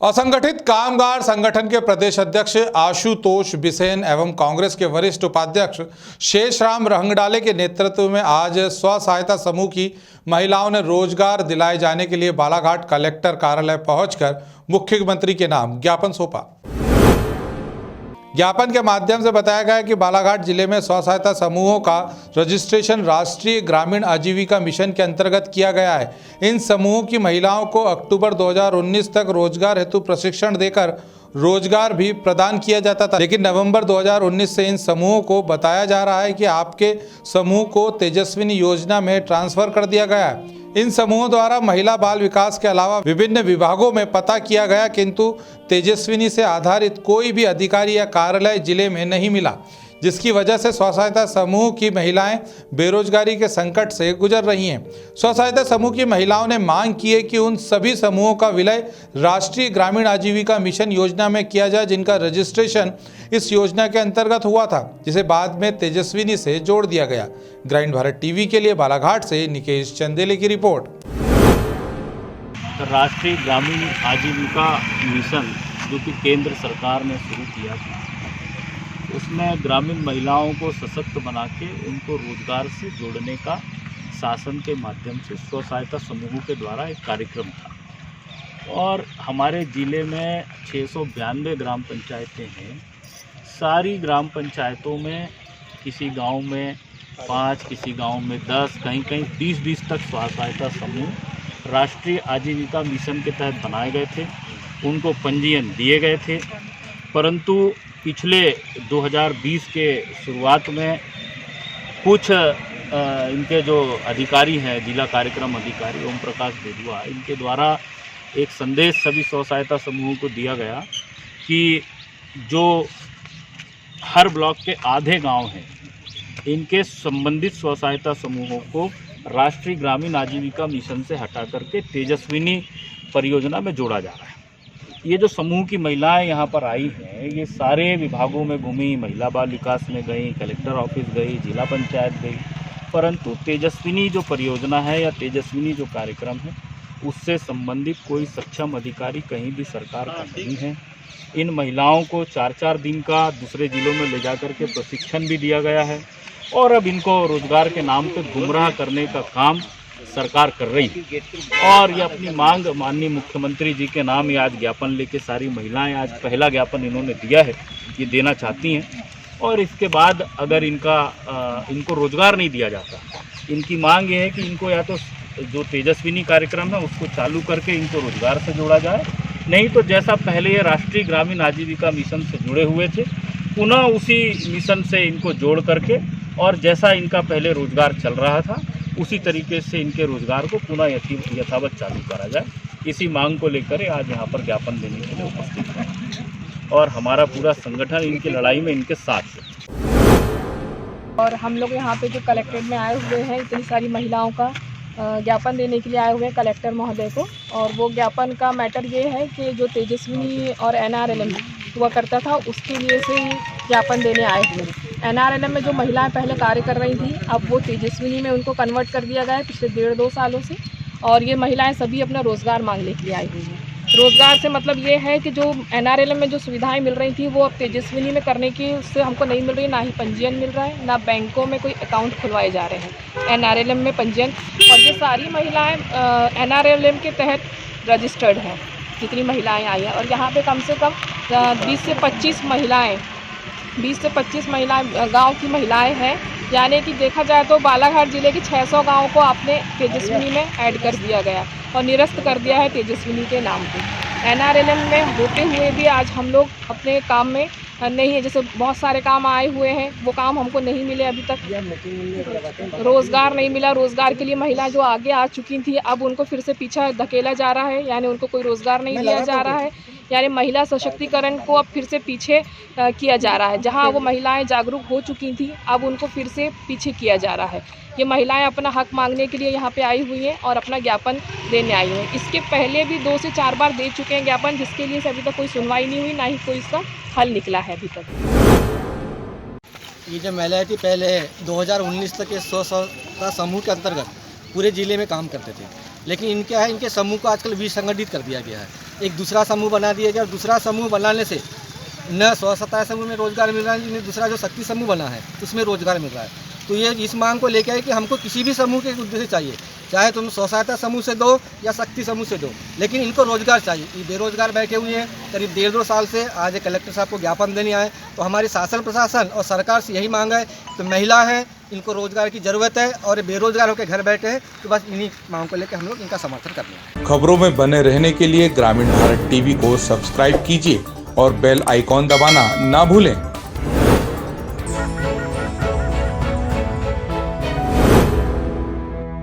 असंगठित कामगार संगठन के प्रदेश अध्यक्ष आशुतोष बिसेन एवं कांग्रेस के वरिष्ठ उपाध्यक्ष शेषराम रंगडाले के नेतृत्व में आज स्व सहायता समूह की महिलाओं ने रोजगार दिलाए जाने के लिए बालाघाट कलेक्टर कार्यालय पहुंचकर मुख्यमंत्री के नाम ज्ञापन सौंपा। ज्ञापन के माध्यम से बताया गया कि बालाघाट जिले में स्व सहायता समूहों का रजिस्ट्रेशन राष्ट्रीय ग्रामीण आजीविका मिशन के अंतर्गत किया गया है। इन समूहों की महिलाओं को अक्टूबर 2019 तक रोजगार हेतु प्रशिक्षण देकर रोजगार भी प्रदान किया जाता था, लेकिन नवंबर 2019 से इन समूहों को बताया जा रहा है कि आपके समूह को तेजस्विनी योजना में ट्रांसफर कर दिया गया है। इन समूहों द्वारा महिला बाल विकास के अलावा विभिन्न विभागों में पता किया गया, किंतु तेजस्विनी से आधारित कोई भी अधिकारी या कार्यालय जिले में नहीं मिला, जिसकी वजह से स्व सहायता समूह की महिलाएं बेरोजगारी के संकट से गुजर रही हैं। स्व सहायता समूह की महिलाओं ने मांग की है कि उन सभी समूहों का विलय राष्ट्रीय ग्रामीण आजीविका मिशन योजना में किया जाए, जिनका रजिस्ट्रेशन इस योजना के अंतर्गत हुआ था, जिसे बाद में तेजस्विनी से जोड़ दिया गया। ग्रामीण भारत टीवी के लिए बालाघाट से निकेश चंदेले की रिपोर्ट। राष्ट्रीय ग्रामीण आजीविका मिशन जो कि केंद्र सरकार ने शुरू किया था, उसमें ग्रामीण महिलाओं को सशक्त बना के उनको रोजगार से जोड़ने का शासन के माध्यम से स्व सहायता समूहों के द्वारा एक कार्यक्रम था। और हमारे ज़िले में 692 ग्राम पंचायतें हैं। सारी ग्राम पंचायतों में किसी गांव में 5, किसी गांव में 10, कहीं कहीं 20 तक स्व सहायता समूह राष्ट्रीय आजीविका मिशन के तहत बनाए गए थे। उनको पंजीयन दिए गए थे, परंतु पिछले 2020 के शुरुआत में कुछ इनके जो अधिकारी हैं, जिला कार्यक्रम अधिकारी ओम प्रकाश बेदुआ, इनके द्वारा एक संदेश सभी स्व सहायता समूहों को दिया गया कि जो हर ब्लॉक के आधे गांव हैं, इनके संबंधित स्व सहायता समूहों को राष्ट्रीय ग्रामीण आजीविका मिशन से हटा करके तेजस्विनी परियोजना में जोड़ा जा रहा है। ये जो समूह की महिलाएं यहाँ पर आई हैं, ये सारे विभागों में घूमी, महिला बाल विकास में गई, कलेक्टर ऑफिस गई, जिला पंचायत गई, परंतु तेजस्विनी जो परियोजना है या तेजस्विनी जो कार्यक्रम है, उससे संबंधित कोई सक्षम अधिकारी कहीं भी सरकार का नहीं है। इन महिलाओं को 4-4 दिन का दूसरे जिलों में ले जा कर के प्रशिक्षण भी दिया गया है और अब इनको रोजगार के नाम पे गुमराह करने का काम सरकार कर रही है। और ये अपनी मांग माननीय मुख्यमंत्री जी के नाम आज ज्ञापन लेके सारी महिलाएं, आज पहला ज्ञापन इन्होंने दिया है, ये देना चाहती हैं। और इसके बाद अगर इनको रोजगार नहीं दिया जाता, इनकी मांग ये है कि इनको या तो जो तेजस्विनी कार्यक्रम है उसको चालू करके इनको रोजगार से जोड़ा जाए, नहीं तो जैसा पहले ये राष्ट्रीय ग्रामीण आजीविका मिशन से जुड़े हुए थे, पुनः उसी मिशन से इनको जोड़ करके और जैसा इनका पहले रोजगार चल रहा था उसी तरीके से इनके रोजगार को पुनः यथावत चालू करा जाए। इसी मांग को लेकर आज यहाँ पर ज्ञापन देने के लिए उपस्थित हैं और हमारा पूरा संगठन इनकी लड़ाई में इनके साथ है। और हम लोग यहाँ पे जो कलेक्ट्रेट में आए हुए हैं, इतनी सारी महिलाओं का ज्ञापन देने के लिए आए हुए हैं कलेक्टर महोदय को। और वो ज्ञापन का मैटर ये है कि जो तेजस्विनी और NRLM हुआ करता था, उसके लिए से ही ज्ञापन देने आए हुए हैं। NRLM में जो महिलाएं पहले कार्य कर रही थी, अब वो तेजस्विनी में उनको कन्वर्ट कर दिया गया है पिछले 1.5-2 सालों से। और ये महिलाएं सभी अपना रोज़गार मांगने के लिए आई हुई हैं। रोज़गार से मतलब ये है कि जो NRLM में जो सुविधाएं मिल रही थी वो अब तेजस्विनी में करने की उससे हमको नहीं मिल रही, ना ही पंजीयन मिल रहा है, ना बैंकों में कोई अकाउंट खुलवाए जा रहे हैं NRLM में पंजीयन। और ये सारी महिलाएं NRLM के तहत रजिस्टर्ड हैं, जितनी महिलाएं आई हैं। और यहाँ पे कम से कम 20 से 25 महिलाएं गाँव की महिलाएँ हैं। यानी कि देखा जाए तो बालाघाट जिले के 600 गाँव को आपने तेजस्विनी में ऐड कर दिया गया और निरस्त कर दिया है तेजस्विनी के नाम पे। NRLM में होते हुए भी आज हम लोग अपने काम में नहीं है। जैसे बहुत सारे काम आए हुए हैं, वो काम हमको नहीं मिले अभी तक। रोज़गार नहीं मिला। रोज़गार के लिए महिला जो आगे आ चुकी थी, अब उनको फिर से पीछे धकेला जा रहा है, यानी उनको कोई रोज़गार नहीं दिया जा रहा है। यानी महिला सशक्तिकरण को अब फिर से पीछे किया जा रहा है। जहां वो महिलाएं जागरूक हो चुकी थी, अब उनको फिर से पीछे किया जा रहा है। ये महिलाएं अपना हक मांगने के लिए यहाँ पे आई हुई हैं और अपना ज्ञापन देने आई हुई हैं। इसके पहले भी 2 से 4 बार दे चुके हैं ज्ञापन, जिसके लिए अभी तक कोई सुनवाई नहीं हुई, ना ही कोई इसका हल निकला है अभी तक। ये जो महिलाएं थी पहले 2019 तक के स्व सहायता समूह के अंतर्गत पूरे ज़िले में काम करते थे, लेकिन इनके है इनके समूह को आजकल विसंगठित कर दिया गया है। एक दूसरा समूह बना दिया गया और दूसरा समूह बनाने से न स्व-सहायता समूह में रोजगार मिल रहा है, न दूसरा जो शक्ति समूह बना है उसमें रोजगार मिल रहा है। तो ये इस मांग को लेकर है कि हमको किसी भी समूह के उद्देश्य चाहिए, चाहे तुम स्व-सहायता समूह से दो या शक्ति समूह से दो, लेकिन इनको रोजगार चाहिए। ये बेरोजगार बैठे हुए हैं करीब 1.5-2 साल से। आज कलेक्टर साहब को ज्ञापन देने आए, तो हमारी शासन प्रशासन और सरकार से यही मांग है कि महिला है, इनको रोजगार की ज़रूरत है और बेरोजगार होकर घर बैठे हैं, तो बस इन्हीं मांग को लेकर हम लोग इनका समर्थन कर रहे हैं। खबरों में बने रहने के लिए ग्रामीण भारत टीवी को सब्सक्राइब कीजिए और बेल आइकॉन दबाना ना भूलें।